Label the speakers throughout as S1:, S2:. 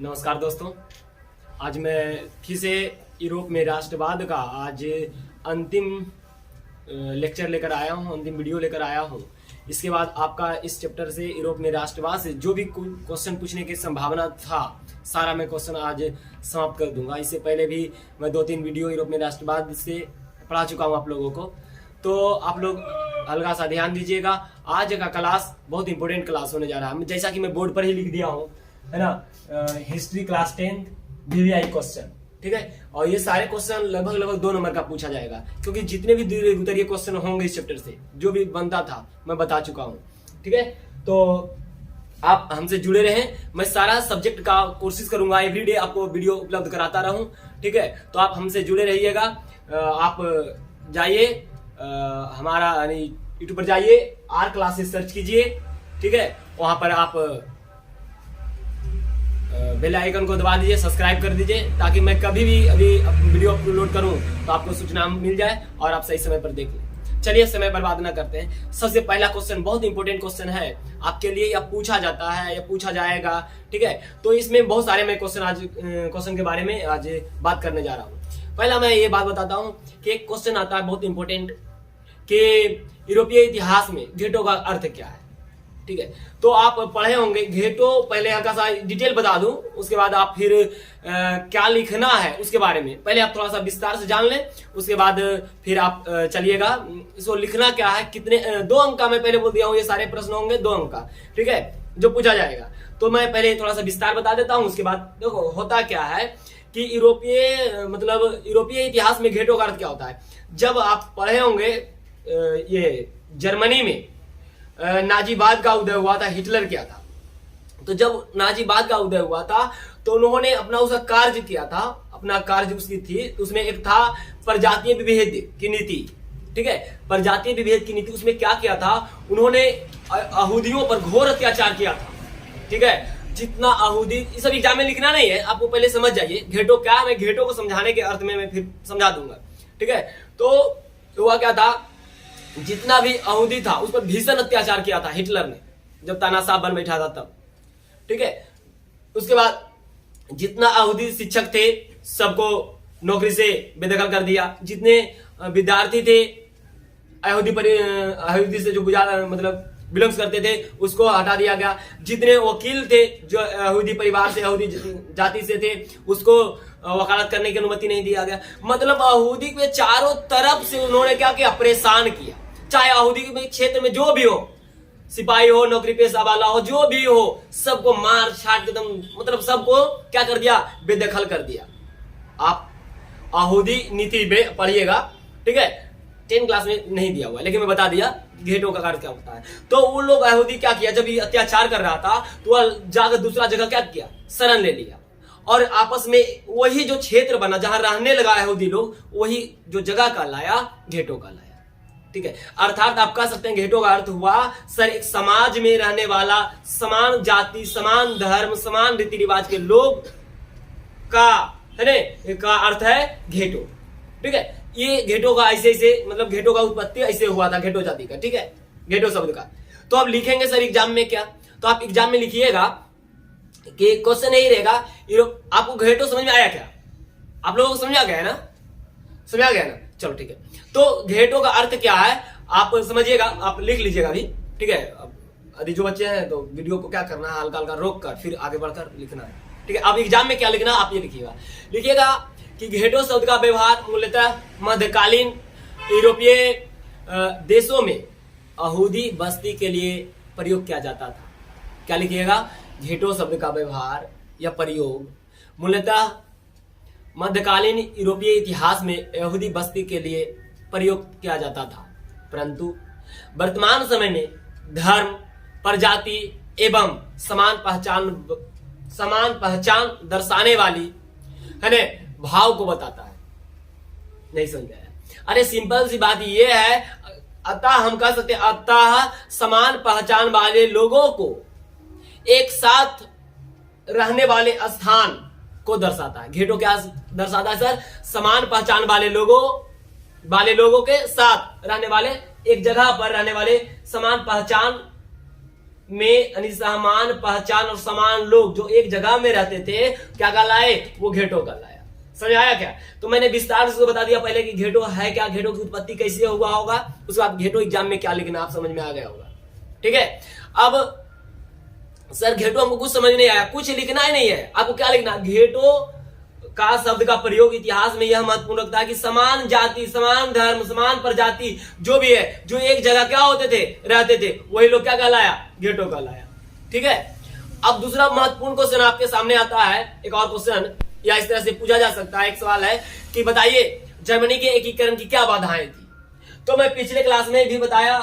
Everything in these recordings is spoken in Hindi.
S1: नमस्कार दोस्तों। आज मैं फिर से यूरोप में राष्ट्रवाद का आज अंतिम लेक्चर लेकर आया हूँ, अंतिम वीडियो लेकर आया हूँ। इसके बाद आपका इस चैप्टर से यूरोप में राष्ट्रवाद से जो भी क्वेश्चन पूछने की संभावना था, सारा मैं क्वेश्चन आज समाप्त कर दूंगा। इससे पहले भी मैं 2-3 वीडियो यूरोप में राष्ट्रवाद से पढ़ा चुका हूँ आप लोगों को, तो आप लोग हल्का सा ध्यान दीजिएगा। आज का क्लास बहुत इंपॉर्टेंट क्लास होने जा रहा है, जैसा कि मैं बोर्ड पर ही लिख दिया हूँ, है ना। हिस्ट्री क्लास 10 वीवीआई क्वेश्चन, ठीक है। और ये सारे क्वेश्चन लगभग 2 नंबर का पूछा जाएगा, क्योंकि जितने भी उत्तरीय क्वेश्चन होंगे इस चैप्टर से जो भी बनता था मैं बता चुका हूँ, ठीक है। तो आप हमसे जुड़े रहें, मैं सारा सब्जेक्ट का कोशिश करूंगा एवरीडे आपको वीडियो उपलब्ध कराता रहूं, ठीक है। तो आप हमसे जुड़े रहिएगा। आप जाइए हमारा यानी यूट्यूब पर जाइए, आर क्लासेस सर्च कीजिए, ठीक है। वहां पर आप बेल आइकन को दबा दीजिए, सब्सक्राइब कर दीजिए, ताकि मैं कभी भी अभी वीडियो अपलोड करूं तो आपको सूचना मिल जाए और आप सही समय पर देख लें। चलिए समय बर्बाद ना करते हैं। सबसे पहला क्वेश्चन बहुत इंपॉर्टेंट क्वेश्चन है आपके लिए, या पूछा जाता है या पूछा जाएगा, ठीक है। तो इसमें बहुत सारे मैं क्वेश्चन के बारे में आज बात करने जा रहा हूँ। पहला मैं ये बात बताता हूँ कि एक क्वेश्चन आता है बहुत इंपॉर्टेंट कि यूरोपीय इतिहास में घेटों का अर्थ क्या है, ठीक है। तो आप पढ़े होंगे घेटो, पहले हल्का सा डिटेल बता दूं, उसके बाद आप फिर क्या लिखना है उसके बारे में पहले आप थोड़ा सा विस्तार से जान लें, उसके बाद फिर आप चलिएगा इसको लिखना क्या है, कितने 2 अंक का मैं पहले बोल दिया हूं, ये सारे प्रश्न होंगे 2 अंक का, ठीक है, जो पूछा जाएगा। तो मैं पहले थोड़ा सा विस्तार बता देता हूं, उसके बाद देखो होता क्या है कि यूरोपीय इतिहास में घेटो का अर्थ क्या होता है। जब आप पढ़े होंगे ये जर्मनी में नाजीवाद का उदय हुआ था, हिटलर किया था। तो जब नाजीवाद का उदय हुआ था तो उन्होंने अपना उसका कार्य किया था, अपना कार्य उसकी थी, उसमें एक था प्रजातीय विभेद की नीति, ठीक है। प्रजातीय विभेद की नीति, उसमें क्या किया था, उन्होंने यहूदियों पर घोर अत्याचार किया था, ठीक है। जितना यहूदी, ये सब एग्जाम में लिखना नहीं है, आपको पहले समझ जाइए घेटो क्या है। मैं घेटो को समझाने के अर्थ में मैं फिर समझा दूंगा, ठीक है। तो हुआ क्या था, जितना भी यहूदी था उस पर भीषण अत्याचार किया था हिटलर ने, जब तानाशाह बन बैठा था तब, ठीक है। उसके बाद जितना यहूदी शिक्षक थे सबको नौकरी से बेदखल कर दिया, जितने विद्यार्थी थे यहूदी से जो मतलब बिलोंग्स करते थे उसको हटा दिया गया, जितने वकील थे जो यहूदी परिवार से, यहूदी जाति से थे, उसको वकालत करने की अनुमति नहीं दिया गया। मतलब यहूदी के चारों तरफ से उन्होंने क्या किया, परेशान किया। चाहे यहूदी के क्षेत्र में जो भी हो, सिपाही हो, नौकरी पेशा वाला हो, जो भी हो, सबको मार छाट एकदम, मतलब सबको क्या कर दिया, बेदखल कर दिया। आप यहूदी नीति पढ़िएगा, ठीक है। 10 क्लास में नहीं दिया हुआ, लेकिन मैं बता दिया घेटों का कार्य क्या होता है। तो वो लोग यहूदी क्या किया, जब ये अत्याचार कर रहा था तो वह जाकर दूसरा जगह क्या किया, शरण ले लिया, और आपस में वही जो क्षेत्र बना जहां रहने लगा यहूदी लोग, वही जो जगह का लाया घेटों का लाया, ठीक है। अर्थात आप कह सकते हैं घेटों का अर्थ हुआ सर एक समाज में रहने वाला समान जाति, समान धर्म, समान रीति रिवाज के लोग का, है ना, का अर्थ है घेटो, ठीक है। ये घेटो का ऐसे मतलब घेटो का उत्पत्ति ऐसे हुआ था, घेटो जाति का, ठीक है, घेटो शब्द का। तो आप लिखेंगे सर एग्जाम में क्या, तो आप एग्जाम में लिखिएगा कि क्वेश्चन यही रहेगा, आपको घेटो समझ में आया क्या, आप लोगों को समझ आ गया है ना, समझ आ गया ना, चलो ठीक है। तो घेटो का अर्थ क्या है आप समझिएगा, आप लिख लीजिएगा अभी, ठीक है। अभी जो बच्चे हैं तो वीडियो को क्या करना है, हल्का हल्का रोक कर फिर आगे बढ़कर लिखना है, ठीक है। अब एग्जाम में क्या लिखना आप ये लिखिएगा कि घेटो शब्द का व्यवहार मूलतः मध्यकालीन यूरोपीय देशों में यहूदी बस्ती के लिए प्रयोग किया जाता था। क्या लिखिएगा, घेटो शब्द का व्यवहार या प्रयोग मूलतः मध्यकालीन यूरोपीय इतिहास में यहूदी बस्ती के लिए प्रयोग किया जाता था, परंतु वर्तमान समय में धर्म, प्रजाति एवं समान पहचान दर्शाने वाली, है ना, भाव को बताता है। नहीं समझा? अरे सिंपल सी बात यह है, अतः हम कह सकते हैं अतः समान पहचान वाले लोगों को एक साथ रहने वाले स्थान को दर्शाता है। घेटो क्या दर्शाता है सर, समान पहचान वाले लोगों के साथ रहने वाले, एक जगह पर रहने वाले, समान पहचान में यानी समान पहचान और समान लोग जो एक जगह में रहते थे, क्या कहलाए? वो घेटो कहलाया। समझ आया क्या? तो मैंने विस्तार से बता दिया पहले कि घेटो है क्या, घेटो की उत्पत्ति कैसे हुआ होगा, उसके बाद घेटो एग्जाम में क्या लिखना आप समझ में आ गया होगा। ठीक है, अब सर घेटो हमको कुछ समझ नहीं आया, कुछ लिखना ही नहीं है, आपको क्या लिखना? घेटो का शब्द का प्रयोग इतिहास में यह महत्वपूर्ण रखता है कि समान जाति, समान धर्म, समान प्रजाति जो भी है, जो एक जगह क्या होते थे, रहते थे, वही लोग क्या कहलाया? घेटो कहलाया। ठीक है, अब दूसरा महत्वपूर्ण क्वेश्चन आपके सामने आता है, एक और क्वेश्चन या इस तरह से पूछा जा सकता है। एक सवाल है कि बताइए जर्मनी के एकीकरण की क्या बाधाएं थी? तो मैं पिछले क्लास में भी बताया,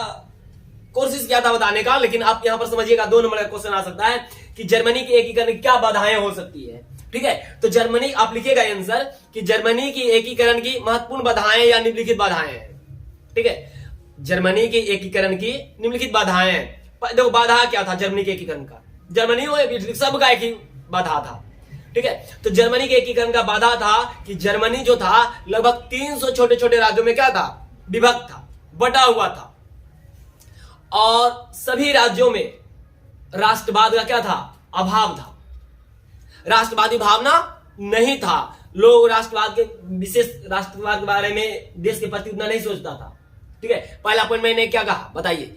S1: कोशिश किया था बताने का, लेकिन आप यहां पर समझिएगा 2 नंबर का क्वेश्चन आ सकता है कि जर्मनी के एकीकरण की क्या बाधाएं हो सकती है। ठीक है, तो जर्मनी, आप लिखिएगा आंसर कि जर्मनी की एकीकरण की महत्वपूर्ण बाधाएं या निम्नलिखित बाधाएं हैं। ठीक है, जर्मनी के एकीकरण की निम्नलिखित बाधाएं हैं। देखो बाधा क्या था जर्मनी के एकीकरण का? जर्मनी हो सबका एक ही बाधा था। ठीक है, तो जर्मनी के एकीकरण का बाधा था कि जर्मनी जो था लगभग 300 छोटे छोटे राज्यों में क्या था? विभक्त था, बटा हुआ था, और सभी राज्यों में राष्ट्रवाद का क्या था? अभाव था, राष्ट्रवादी भावना नहीं था। लोग राष्ट्रवाद के, विशेष राष्ट्रवाद के बारे में, देश के प्रति उतना नहीं सोचता था। ठीक है, पहला पॉइंट मैंने क्या कहा बताइए?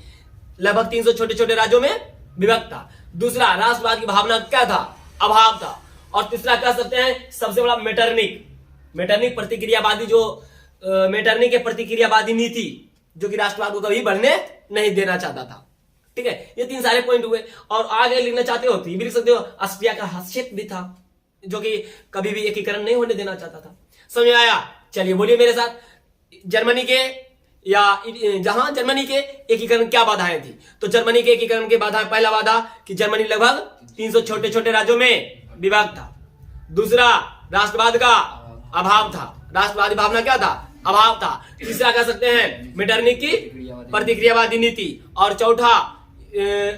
S1: लगभग 300 छोटे छोटे राज्यों में विभक्त था। दूसरा, राष्ट्रवाद की भावना क्या था? अभाव था। और तीसरा कह सकते हैं सबसे बड़ा मेटरनिक प्रतिक्रियावादी, जो मेटरनिक के प्रतिक्रियावादी नीति, जो कि राष्ट्रवाद को कभी बढ़ने नहीं देना चाहता था। ठीक है, ये 3 सारे पॉइंट हुए। और आगे लिखना चाहते हो तो ये भी लिख सकते हो, ऑस्ट्रिया का हस्तक्षेप भी था, जो कि कभी भी एकीकरण नहीं होने देना चाहता था। समझ में आया? चलिए बोलिए मेरे साथ, जर्मनी के या जहां जर्मनी के एकीकरण क्या बाधाएं थी? तो जर्मनी के एकीकरण के बाधा, पहला बाधा कि जर्मनी लगभग 300 छोटे छोटे राज्यों में विभक्त था। दूसरा, राष्ट्रवाद का अभाव था, राष्ट्रवादी भावना क्या था? अभाव था। तीसरा कह सकते हैं मेटरनिक की प्रतिक्रियावादी नीति, और चौथा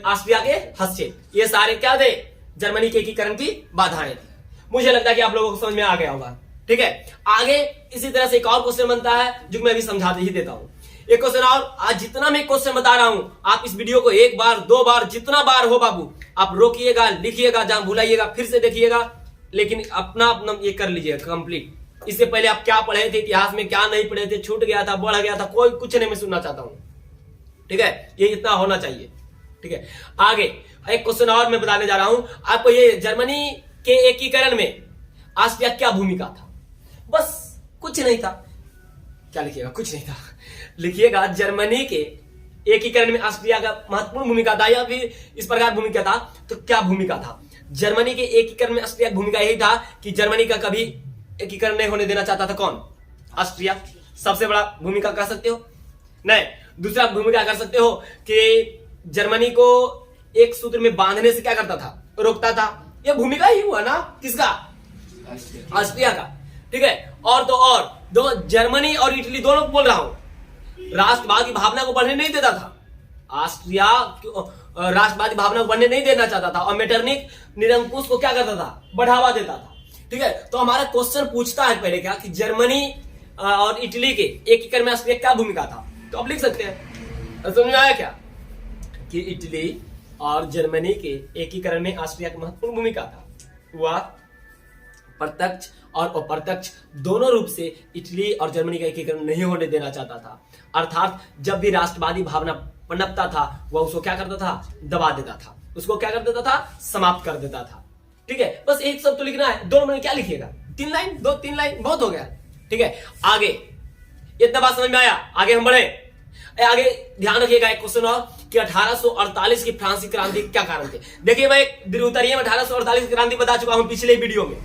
S1: ऑस्ट्रिया के हस्तक्षेप। ये सारे क्या थे? जर्मनी के एकीकरण की बाधाएं थी। मुझे लगता है कि आप लोगों को समझ में आ गया होगा। ठीक है, आगे इसी तरह से एक और क्वेश्चन बनता है जो मैं भी समझा ही देता हूं। एक क्वेश्चन और, आज जितना मैं क्वेश्चन बता रहा हूं, आप इस वीडियो को 1 बार 2 बार जितना बार हो बाबू, आप रोकिएगा, लिखिएगा, जहां भुलाइएगा फिर से देखिएगा, लेकिन अपना ये कर लीजिएगा कंप्लीट। इससे पहले आप क्या पढ़े थे इतिहास में, क्या नहीं पढ़े थे, छूट गया था, बढ़ गया था, कोई कुछ नहीं मैं सुनना चाहता हूं। ठीक है, ये इतना होना चाहिए। ठीक है, आगे एक क्वेश्चन और मैं बताने जा रहा हूं आपको। ये जर्मनी के एकीकरण में ऑस्ट्रिया क्या भूमिका था? बस कुछ नहीं था। क्या लिखिएगा? कुछ नहीं था। लिखिएगा जर्मनी के एकीकरण में ऑस्ट्रिया का महत्वपूर्ण भूमिका था, या फिर इस प्रकार भूमिका था। तो क्या भूमिका था जर्मनी के एकीकरण में? ऑस्ट्रिया की भूमिका यही था कि जर्मनी का कभी एकीकरण नहीं होने देना चाहता था। कौन? ऑस्ट्रिया। सबसे बड़ा भूमिका कर सकते हो। नहीं, दूसरा भूमिका कर सकते हो कि जर्मनी को एक सूत्र में बांधने से क्या करता था? रोकता था। यह भूमिका ही हुआ ना, किसका? ऑस्ट्रिया का। ठीक है, और तो और दो, जर्मनी और इटली दोनों को बोल रहा हूं, राष्ट्रवाद की भावना को बढ़ने नहीं देता था। ऑस्ट्रिया राष्ट्रवादी भावना को बढ़ने नहीं देना चाहता था, और मेटरनिक निरंकुश को क्या करता था? बढ़ावा देता था। ठीक है, तो हमारा क्वेश्चन पूछता है पहले क्या कि जर्मनी और इटली के एकीकरण में ऑस्ट्रिया क्या भूमिका था? तो आप लिख सकते हैं। समझ में आया क्या कि इटली और जर्मनी के एकीकरण में ऑस्ट्रिया की महत्वपूर्ण भूमिका था। वह प्रत्यक्ष और अप्रत्यक्ष दोनों रूप से इटली और जर्मनी का एकीकरण नहीं होने देना चाहता था। अर्थात जब भी राष्ट्रवादी भावना पनपता था, वह उसको क्या करता था? दबा देता था, उसको क्या कर देता था? समाप्त कर देता था। ठीक है, बस एक सब तो लिखना है। 2 नंबर में क्या लिखिएगा? 3 लाइन, 2-3 लाइन बहुत हो गया। ठीक है, आगे इतना बात समझ में आया? आगे हम बढ़े। आगे ध्यान रखिएगा एक क्वेश्चन और कि 1848 की फ्रांसीसी क्रांति क्या कारण थे? देखिए मैं उत्तरीय में 1848 की क्रांति बता चुका हूं पिछले वीडियो में।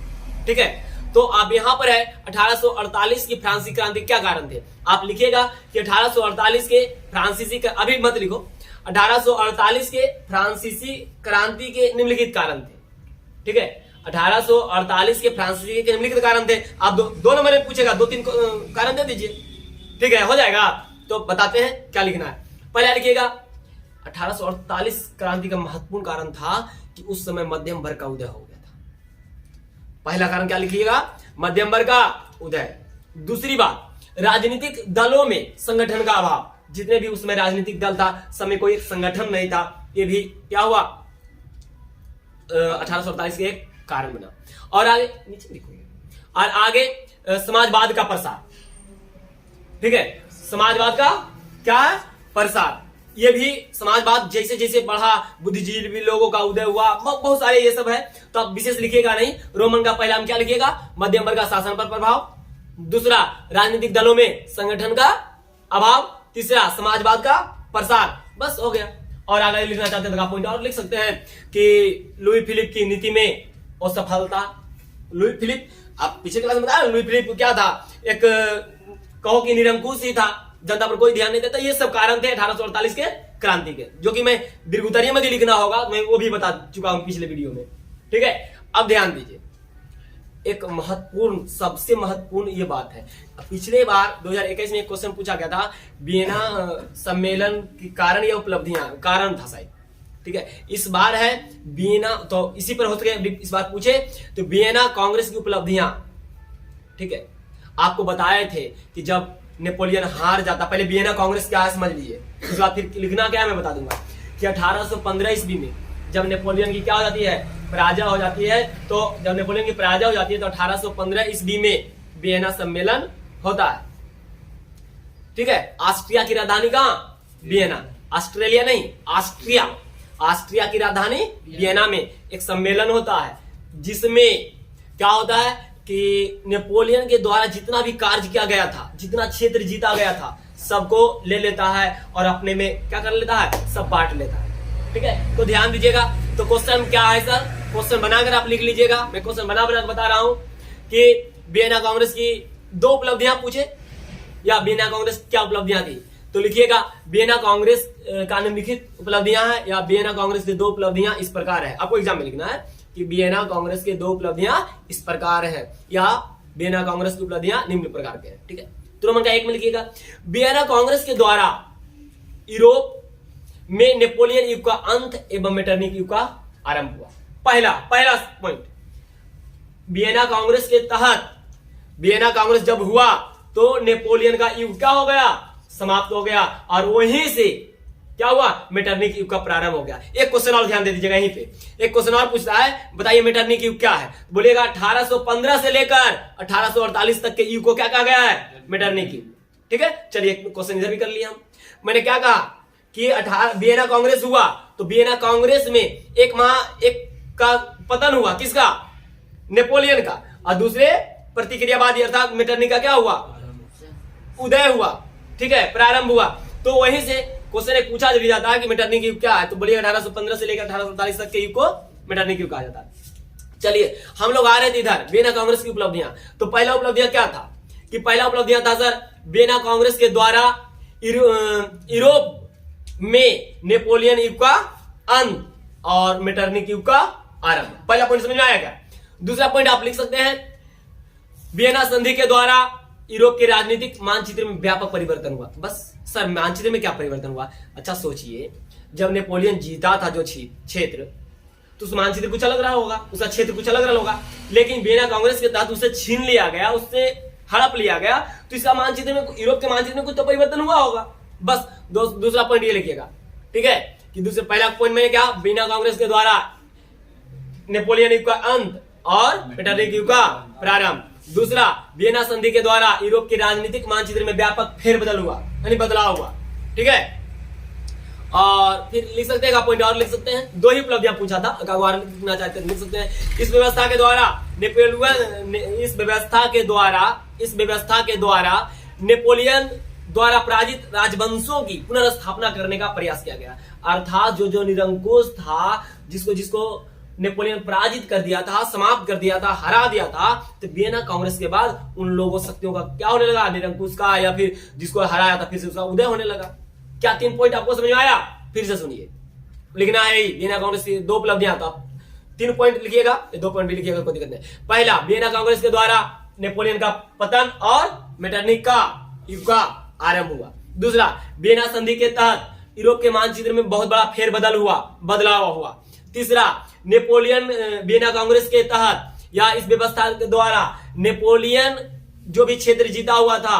S1: ठीक है, तो आप यहां पर है 1848 की फ्रांसीसी क्रांति क्या कारण थे? आप लिखिएगा कि 1848 के फ्रांसीसी, अभी मत लिखो, 1848 के फ्रांसीसी क्रांति के निम्नलिखित कारण थे। ठीक है, 1848 के फ्रांसीसी के निम्नलिखित कारण थे। आप 2 नंबर में पूछेगा, 2-3 कारण दे दीजिए। ठीक है, हो जाएगा। तो बताते हैं क्या लिखना है। पहला लिखिएगा 1848 क्रांति का महत्वपूर्ण कारण था कि उस समय मध्यम वर्ग का उदय हो गया था। पहला कारण क्या लिखिएगा? मध्यम वर्ग का उदय। दूसरी बात, राजनीतिक दलों में संगठन का अभाव। जितने भी उसमें राजनीतिक दल था, सब में कोई एक संगठन नहीं था, ये भी क्या हुआ 1848 के एक कारण बना। और आगे नीचे लिखोगे, और आगे समाजवाद का प्रसार, ठीक है, समाजवाद का क्या है प्रसार। ये भी समाजवाद जैसे जैसे बढ़ा, बुद्धिजीवी लोगों का उदय हुआ, बहुत सारे ये सब है, तो आप विशेष लिखिएगा नहीं। रोमन का पहला हम क्या लिखिएगा, मध्यम वर्ग का शासन पर प्रभाव, दूसरा राजनीतिक दलों में संगठन का अभाव, तीसरा समाजवाद का प्रसार, बस हो गया। और आगे लिखना चाहते हैं तो पॉइंट और लिख सकते हैं कि लुई फिलिप की नीति में असफलता। लुई फिलिप, आप पिछले क्लास में बताया, लुई फिलिप क्या था, एक कहो कि निरंकुश ही था, जनता पर कोई ध्यान नहीं देता। ये सब कारण थे 1848 के क्रांति के, जो कि मैं दीर्घोत्तरीय में लिखना होगा, मैं वो भी बता चुका हूं पिछले वीडियो में, ठीक है। अब ध्यान दीजिए, एक महत्वपूर्ण, सबसे महत्वपूर्ण ये बात है। पिछले बार 2021 में एक क्वेश्चन पूछा गया था, वियना सम्मेलन के कारण या उपलब्धियां, कारण था शायद, ठीक है। इस बार है वियना, तो इसी पर हो सके इस बार पूछे तो वियना कांग्रेस की उपलब्धियां, ठीक है। आपको बताए थे कि जब नेपोलियन हार जाता, पहले वियना कांग्रेस क्या है समझ लीजिए, उसके बाद फिर लिखना क्या है मैं बता दूंगा, कि 1815 ईस्वी में जब नेपोलियन की क्या हो जाती है, पराजय हो जाती है, तो जब नेपोलियन की पराजय हो जाती है तो 1815 ईस्वी में वियना सम्मेलन होता है, ठीक है। ऑस्ट्रिया की राजधानी कहां, वियना, ऑस्ट्रेलिया नहीं, ऑस्ट्रिया, ऑस्ट्रिया की राजधानी वियना में एक सम्मेलन होता है, जिसमें क्या होता है कि नेपोलियन के द्वारा जितना भी कार्य किया गया था, जितना क्षेत्र जीता गया था, सबको ले लेता है और अपने में क्या कर लेता है, सब बांट लेता है, ठीक है। तो ध्यान दीजिएगा, तो क्वेश्चन क्या है सर, क्वेश्चन बनाकर आप लिख लीजिएगा, मैं क्वेश्चन बना बता रहा हूं कि वियना कांग्रेस की 2 उपलब्धियां पूछे, या वियना कांग्रेस क्या उपलब्धियां थी, तो लिखिएगा वियना कांग्रेस का निम्नलिखित उपलब्धियां हैं, या वियना कांग्रेस की 2 उपलब्धियां इस प्रकार है। आपको एग्जाम में लिखना है कि वियना कांग्रेस के 2 उपलब्धियां इस प्रकार है, या वियना कांग्रेस की उपलब्धियां निम्न प्रकार के हैं, ठीक है। तो रोमन का 1 में लिखिएगा, वियना कांग्रेस के द्वारा यूरोप में नेपोलियन युग का अंत एवं मेटरनिक युग का आरंभ हुआ। पहला पॉइंट, वियना कांग्रेस के तहत, वियना कांग्रेस जब हुआ तो नेपोलियन का युग क्या हो गया, समाप्त हो गया, और वहीं से क्या हुआ, मेटरनिक युग का प्रारंभ हो गया। एक क्वेश्चन और ध्यान दे दीजिएगा, यहीं पे एक क्वेश्चन और पूछता है, बताइए मेटरनिक युग क्या है, बोलेगा 1815 से लेकर 1848 तक के युग को क्या कहा गया है, मेटरनिक युग, ठीक है। चलिए क्वेश्चन इधर भी कर लिया हम। मैंने क्या कहा कि वियना कांग्रेस हुआ, तो वियना कांग्रेस में एक का पतन हुआ, किसका, नेपोलियन का, और दूसरे प्रतिक्रियावादी अर्थात मेटरनिक का क्या हुआ, उदय हुआ, ठीक है, प्रारंभ हुआ। तो वहीं से क्वेश्चन एक पूछा भी जाता है कि मेटरनिक युग क्या है, तो बोलिए 1815 से लेकर 1848 तक के युग को मेटरनिक युग कहा जाता है। चलिए हम लोग आ रहे थे इधर वियना कांग्रेस की उपलब्धियां, तो पहला उपलब्धियां क्या था, कि पहला उपलब्धियां था सर, वियना कांग्रेस के द्वारा यूरोप में नेपोलियन युग का अंत और मेटरनिक युग का आरंभ। पहला पॉइंट समझ में आया क्या। दूसरा पॉइंट आप लिख सकते हैं, वियना संधि के द्वारा यूरोप के राजनीतिक मानचित्र में व्यापक परिवर्तन हुआ। बस सर मानचित्र में क्या परिवर्तन हुआ, अच्छा सोचिए, जब नेपोलियन जीता था जो क्षेत्र, तो उस मानचित्र कुछ अलग रहा होगा, उसका क्षेत्र कुछ अलग रहा होगा, लेकिन वियना कांग्रेस के तहत उसे छीन लिया गया, उससे हड़प लिया गया, तो इसका मानचित्र में, यूरोप के मानचित्र में कुछ तो परिवर्तन हुआ होगा। बस दूसरा पॉइंट ये लिखिएगा, ठीक है, कि दूसरे पहला पॉइंट में क्या, वियना कांग्रेस के द्वारा नेपोलियन युग का अंत और मेटरनिक युग का प्रारंभ। दूसरा, वियना संधि के द्वारा यूरोप के राजनीतिक मानचित्र में व्यापक फेरबदल हुआ, यानी बदलाव हुआ, ठीक है। और फिर लिख सकते हैं, पॉइंट और लिख सकते हैं, 2 ही उपलब्धियां पूछा था, अगर लिखना चाहते हैं लिख सकते हैं। इस व्यवस्था के द्वारा नेपोलियन द्वारा पराजित राजवंशों की पुनर्स्थापना करने का प्रयास किया गया, अर्थात जो निरंकुश था, जिसको नेपोलियन पराजित कर दिया था, समाप्त कर दिया था, हरा दिया था, तो वियना कांग्रेस के बाद उन लोगों शक्तियों का क्या होने लगा, निरंकुश का, या फिर जिसको हराया था फिर से उसका उदय होने लगा। क्या 3 पॉइंट आपको समझ में आया, फिर से सुनिए, लिखना है वियना कांग्रेस की 2 उपलब्धियां, तो 3 पॉइंट लिखिएगा, 2 पॉइंट भी लिखिएगा, कोई दिक्कत नहीं। पहला, वियना कांग्रेस के द्वारा नेपोलियन का पतन और मेटरनिक का युग का आरंभ हुआ। दूसरा, वियना संधि के तहत यूरोप के मानचित्र में बहुत बड़ा बदलाव हुआ। तीसरा, नेपोलियन वियना कांग्रेस के तहत या इस व्यवस्था के द्वारा नेपोलियन जो भी क्षेत्र जीता हुआ था,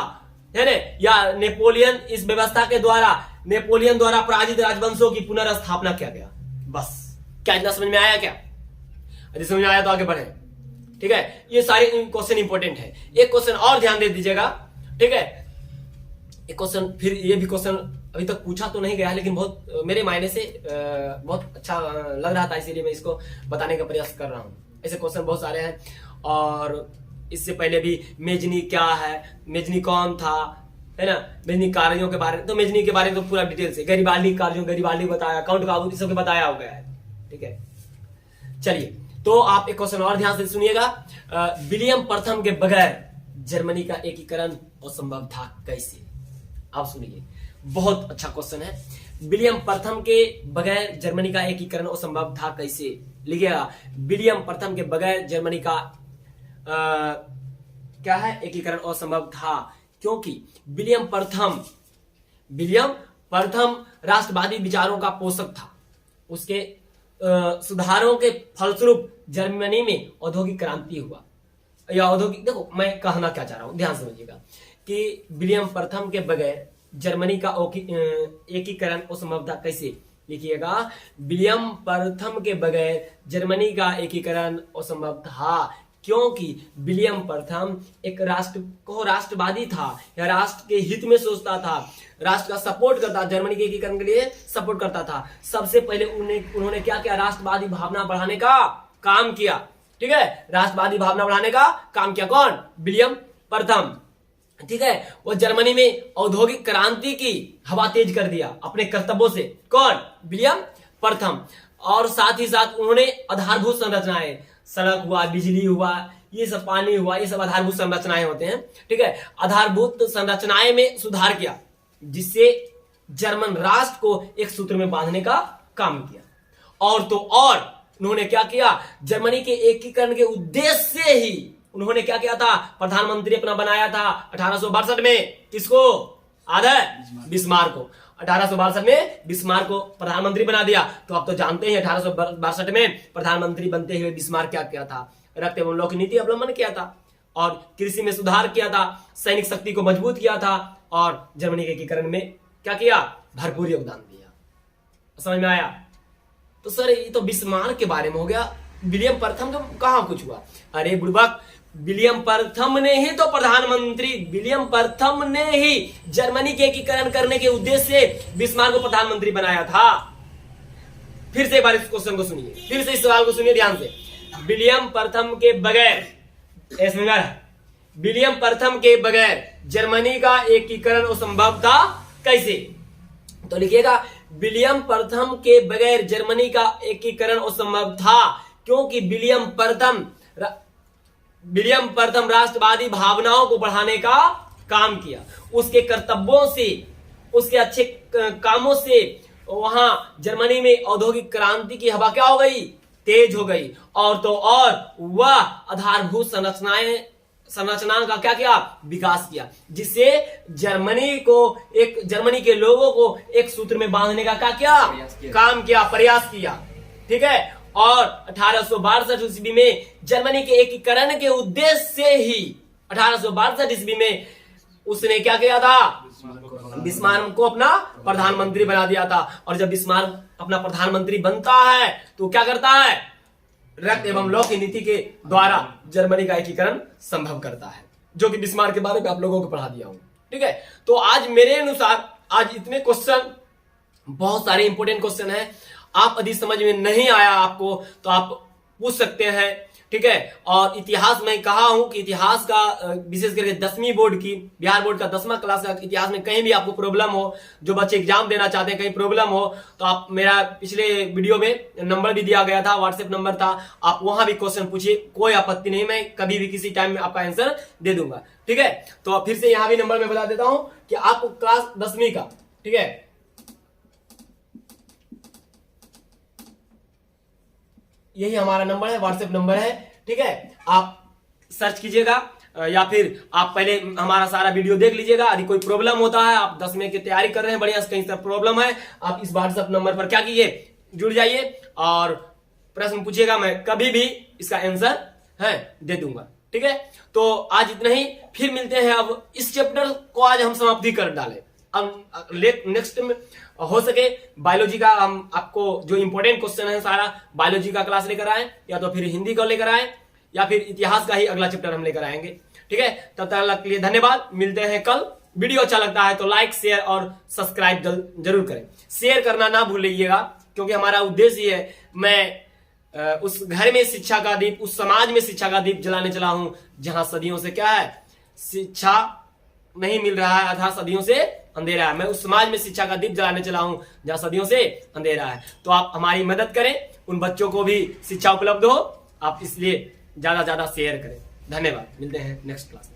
S1: है ना, या नेपोलियन इस व्यवस्था के द्वारा नेपोलियन द्वारा पराजित राजवंशों की पुनर्स्थापना किया गया। बस, क्या इतना समझ में आया क्या? यदि समझ में आया तो आगे बढ़े। ठीक है, ये सारे क्वेश्चन इंपॉर्टेंट है। एक क्वेश्चन और ध्यान दे दीजिएगा। ठीक है, एक क्वेश्चन, फिर ये भी क्वेश्चन अभी तक पूछा तो नहीं गया है, लेकिन बहुत मेरे मायने से बहुत अच्छा लग रहा था, इसीलिए मैं इसको बताने का प्रयास कर रहा हूं। ऐसे क्वेश्चन बहुत सारे हैं। और इससे पहले भी मेजनी क्या है, मेजनी कौन था, है ना, मेजनी कार्यों के बारे में, तो मेजनी के बारे में तो पूरा डिटेल से, गरीबाल्दी कार्यों, गरीबाल्दी बताया, काउंट काबूती सबके बताया हो गया है। ठीक है, चलिए, तो आप एक क्वेश्चन और ध्यान से सुनिएगा। विलियम प्रथम के बगैर जर्मनी का एकीकरण असंभव था कैसे? आप सुनिए, बहुत अच्छा क्वेश्चन है। विलियम प्रथम के बगैर जर्मनी का एकीकरण असंभव था कैसे? लिखिएगा, विलियम प्रथम के बगैर जर्मनी का क्या है, एकीकरण असंभव था, क्योंकि विलियम प्रथम राष्ट्रवादी विचारों का पोषक था। उसके सुधारों के फलस्वरूप जर्मनी में औद्योगिक क्रांति हुआ, या औद्योगिक, देखो मैं कहना क्या चाह रहा हूं, ध्यान समझिएगा कि विलियम प्रथम के बगैर जर्मनी का एकीकरण असंभव था कैसे? लिखिएगा, विलियम प्रथम के बगैर जर्मनी का एकीकरण असंभव था, क्योंकि विलियम प्रथम एक राष्ट्रवादी था, या राष्ट्र के हित में सोचता था, राष्ट्र का सपोर्ट करता, जर्मनी के एकीकरण के लिए सपोर्ट करता था। सबसे पहले उन्होंने क्या किया, राष्ट्रवादी भावना बढ़ाने का काम किया। ठीक है, राष्ट्रवादी भावना बढ़ाने का काम किया कौन? विलियम प्रथम। ठीक है, वो जर्मनी में औद्योगिक क्रांति की हवा तेज कर दिया अपने कर्तव्यों से। कौन? विलियम प्रथम। और साथ ही साथ उन्होंने आधारभूत संरचनाएं, सड़क हुआ, बिजली हुआ, ये सब, पानी हुआ, ये सब आधारभूत संरचनाएं होते हैं। ठीक है, आधारभूत संरचनाएं में सुधार किया, जिससे जर्मन राष्ट्र को एक सूत्र में बांधने का काम किया। और तो और उन्होंने क्या किया, जर्मनी के एकीकरण के उद्देश्य से ही उन्होंने क्या किया था, प्रधानमंत्री अपना बनाया था 1862 में। किसको? आदर बिस्मार्क को। 1862 में बिस्मार्क को प्रधानमंत्री बना दिया। तो आप तो जानते हैं 1862 में प्रधानमंत्री बनते हुए बिस्मार्क क्या किया था, रक्त एवं लौह की नीति अवलंबन किया था, और कृषि में सुधार किया था, सैनिक शक्ति को मजबूत किया था, और जर्मनी के एकीकरण में क्या किया, भरपूर योगदान दिया। समझ में आया? तो सर ये तो बिस्मार्क के बारे में हो गया, विलियम प्रथम तो कहां कुछ हुआ? अरे बुड़बक, विलियम प्रथम ने ही तो विलियम प्रथम ने ही जर्मनी के एकीकरण करने के उद्देश्य से बिस्मार्क को प्रधानमंत्री बनाया था। फिर से एक बार इस क्वेश्चन को सुनिए, फिर से इस सवाल को सुनिए ध्यान से। विलियम प्रथम के बगैर, विलियम प्रथम के बगैर जर्मनी का एकीकरण असंभव था कैसे? तो लिखिएगा, विलियम प्रथम के बगैर जर्मनी का एकीकरण असंभव था, क्योंकि विलियम प्रथम राष्ट्रवादी भावनाओं को बढ़ाने का काम किया। उसके कर्तव्यों से, उसके अच्छे कामों से वहां जर्मनी में औद्योगिक क्रांति की हवा क्या हो गई, तेज हो गई। और तो और वह आधारभूत संरचना का क्या किया, विकास किया, जिससे जर्मनी के लोगों को एक सूत्र में बांधने का क्या किया, काम किया, प्रयास किया। ठीक है, और 1862 ईस्वी में जर्मनी के एकीकरण के उद्देश्य से ही 1862 ईस्वी में उसने क्या किया था, बिस्मार्क को अपना प्रधानमंत्री बना दिया था। और जब बिस्मार्क अपना प्रधानमंत्री बनता है तो क्या करता है, रक्त एवं लौह की नीति के द्वारा जर्मनी का एकीकरण संभव करता है, जो कि बिस्मार्क के बारे में आप लोगों को पढ़ा दिया हूं। ठीक है, तो आज मेरे अनुसार आज इतने क्वेश्चन, बहुत सारे इंपोर्टेंट क्वेश्चन है। आप यदि समझ में नहीं आया आपको तो आप पूछ सकते हैं। ठीक है, और इतिहास में कहा हूं कि इतिहास का विशेष करके 10वीं बोर्ड की, बिहार बोर्ड का 10वां क्लास का इतिहास में कहीं भी आपको प्रॉब्लम हो, जो बच्चे एग्जाम देना चाहते हैं कहीं प्रॉब्लम हो, तो आप, मेरा पिछले वीडियो में नंबर भी दिया गया था, व्हाट्सएप नंबर था, आप वहां भी क्वेश्चन पूछिए, कोई आपत्ति नहीं, मैं कभी भी किसी टाइम में आपका आंसर दे दूंगा। ठीक है, तो फिर से यहां भी नंबर में बता देता हूं कि आपको क्लास 10वीं का, ठीक है, यही हमारा नंबर है, व्हाट्सएप नंबर है। ठीक है, आप सर्च कीजिएगा, या फिर आप पहले हमारा सारा वीडियो देख लीजिएगा। यदि कोई प्रॉब्लम होता है, आप 10वीं की तैयारी कर रहे हैं, बढ़िया कहीं से प्रॉब्लम है, आप इस व्हाट्सएप नंबर पर क्या कीजिए, जुड़ जाइए और प्रश्न पूछिएगा, मैं कभी भी इसका आंसर है दे दूंगा। ठीक है, तो आज इतना ही, फिर मिलते हैं। अब इस चैप्टर को आज हम समाप्ति कर डाले, नेक्स्ट में हो सके बायोलॉजी का हम आपको जो इंपॉर्टेंट क्वेश्चन है सारा बायोलॉजी का क्लास लेकर आए, या तो फिर हिंदी का लेकर आए, या फिर इतिहास का ही अगला चैप्टर हम लेकर आएंगे। ठीक है, तब तक के लिए धन्यवाद। मिलते हैं कल। वीडियो अच्छा लगता है तो लाइक, शेयर और सब्सक्राइब जरूर करें। शेयर करना ना भूलिएगा, क्योंकि हमारा उद्देश्य ये है, मैं उस घर में शिक्षा का दीप, उस समाज में शिक्षा का दीप जलाने चला हूं जहां सदियों से क्या है, शिक्षा नहीं मिल रहा है, आधा सदियों से अंधेरा है। मैं उस समाज में शिक्षा का दीप जलाने चला हूं जहां सदियों से अंधेरा है। तो आप हमारी मदद करें, उन बच्चों को भी शिक्षा उपलब्ध हो, आप इसलिए ज्यादा शेयर करें। धन्यवाद। मिलते हैं नेक्स्ट क्लास में।